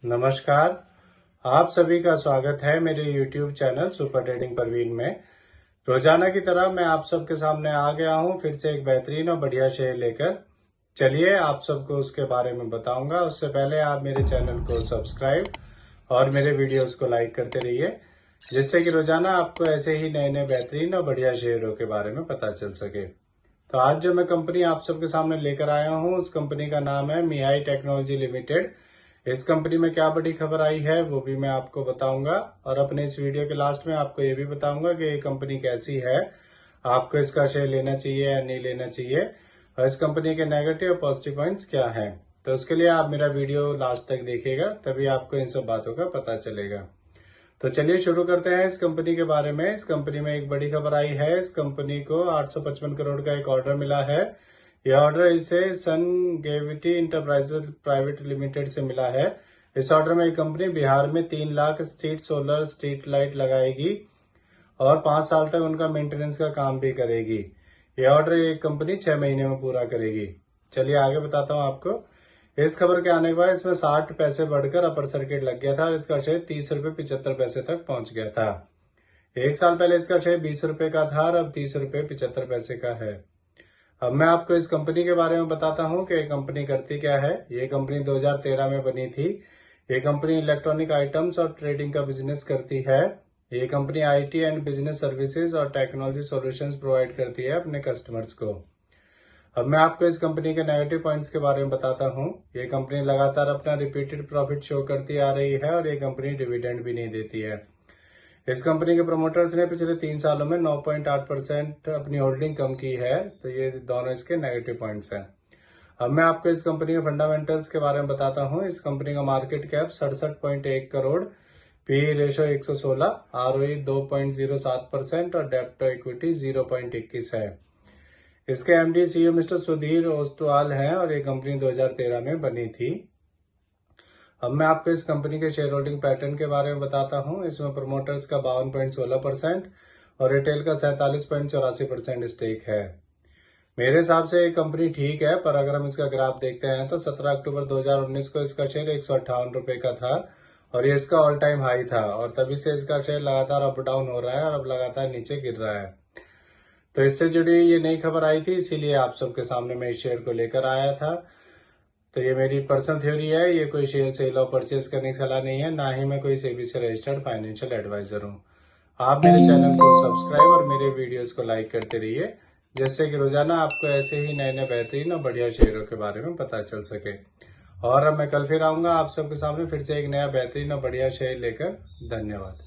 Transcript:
नमस्कार। आप सभी का स्वागत है मेरे YouTube channel super trading Parveen में। रोजाना की तरह मैं आप सबके सामने आ गया हूं फिर से एक बेहतरीन और बढ़िया शेयर लेकर। चलिए आप सबको उसके बारे में बताऊंगा। उससे पहले आप मेरे चैनल को सब्सक्राइब और मेरे वीडियोस को लाइक करते रहिए, जिससे कि रोजाना आपको ऐसे ही नए नए बेहतरीन और बढ़िया शेयरों के बारे में पता चल सके। तो आज जो मैं कंपनी आप सबके सामने लेकर आया हूं, उस कंपनी का नाम है MIAI टेक्नोलॉजी लिमिटेड। इस कंपनी में क्या बड़ी खबर आई है वो भी मैं आपको बताऊंगा, और अपने इस वीडियो के लास्ट में आपको ये भी बताऊंगा कि ये कंपनी कैसी है, आपको इसका शेयर लेना चाहिए या नहीं लेना चाहिए, और इस कंपनी के नेगेटिव और पॉजिटिव पॉइंट्स क्या हैं। तो उसके लिए आप मेरा वीडियो लास्ट तक देखिएगा, तभी आपको इन सब बातों का पता चलेगा। तो चलिए शुरू करते हैं इस कंपनी के बारे में। इस कंपनी में एक बड़ी खबर आई है। इस कंपनी को 855 करोड़ का एक ऑर्डर मिला है। यह ऑर्डर इसे सनगेविटी इंटरप्राइजेज प्राइवेट लिमिटेड से मिला है। इस ऑर्डर में एक कंपनी बिहार में 3 lakh street solar street light लगाएगी और 5 साल तक उनका मेंटेनेंस का काम भी करेगी। यह ऑर्डर एक कंपनी 6 महीने में पूरा करेगी। चलिए आगे बताता हूँ आपको। इस खबर के आने के बाद इसमें 60 पैसे बढ़कर अपर सर्किट लग गया था और इसका शेयर 30 रुपए 75 पैसे तक पहुंच गया था। एक साल पहले इसका शेयर 20 रुपए का था और अब 30 रुपए 75 पैसे का है। अब मैं आपको इस कंपनी के बारे में बताता हूं कि ये कंपनी करती क्या है। ये कंपनी 2013 में बनी थी। ये कंपनी इलेक्ट्रॉनिक आइटम्स और ट्रेडिंग का बिजनेस करती है। ये company IT and business services और टेक्नोलॉजी सॉल्यूशंस प्रोवाइड करती है अपने कस्टमर्स को। अब मैं आपको इस कंपनी के नेगेटिव पॉइंट्स के बारे में बताता हूं। ये कंपनी लगातार अपना रिपीटेड प्रॉफिट शो करती आ रही है और ये कंपनी डिविडेंड भी नहीं देती है। इस कंपनी के प्रमोटर्स ने पिछले 3 सालों में 9.8% अपनी होल्डिंग कम की है। तो ये दोनों इसके नेगेटिव पॉइंट्स हैं। अब मैं आपको इस कंपनी के फंडामेंटल्स के बारे में बताता हूं। इस कंपनी का market cap 67.1 crore, PE ratio 116, ROE 2.07% और डेब्ट टू इक्विटी 0.21 है। इसके MD CEO mister Sudhir Ostwal हैं और ये कंपनी 2013 में बनी थी। अब मैं आपको इस कंपनी के शेयर होल्डिंग पैटर्न के बारे में बताता हूं। इसमें प्रमोटर्स का 52.16% और रिटेल का 47.84% स्टेक है। मेरे हिसाब से ये कंपनी ठीक है, पर अगर हम इसका ग्राफ देखते हैं तो 17 अक्टूबर 2019 को इसका शेयर 158 रुपए का था और ये इसका ऑल टाइम हाई था, और तभी से इसका शेयर लगातार अप डाउन हो रहा है और अब लगातार नीचे गिर रहा है। तो इससे जुड़ी ये नई खबर आई थी, इसीलिए आप सबके सामने मैं इस शेयर को लेकर आया था। तो ये मेरी पर्सनल थ्योरी है, ये कोई शेयर सेल और परचेज करने की सलाह नहीं है, ना ही मैं कोई सेबी से रजिस्टर्ड फाइनेंशियल एडवाइजर हूँ। आप मेरे चैनल को सब्सक्राइब और मेरे वीडियोस को लाइक करते रहिए, जिससे कि रोजाना आपको ऐसे ही नए नए बेहतरीन और बढ़िया शेयरों के बारे में पता चल सके। और अब मैं कल फिर आऊंगा आप सबके सामने फिर से एक नया बेहतरीन और बढ़िया शेयर लेकर। धन्यवाद।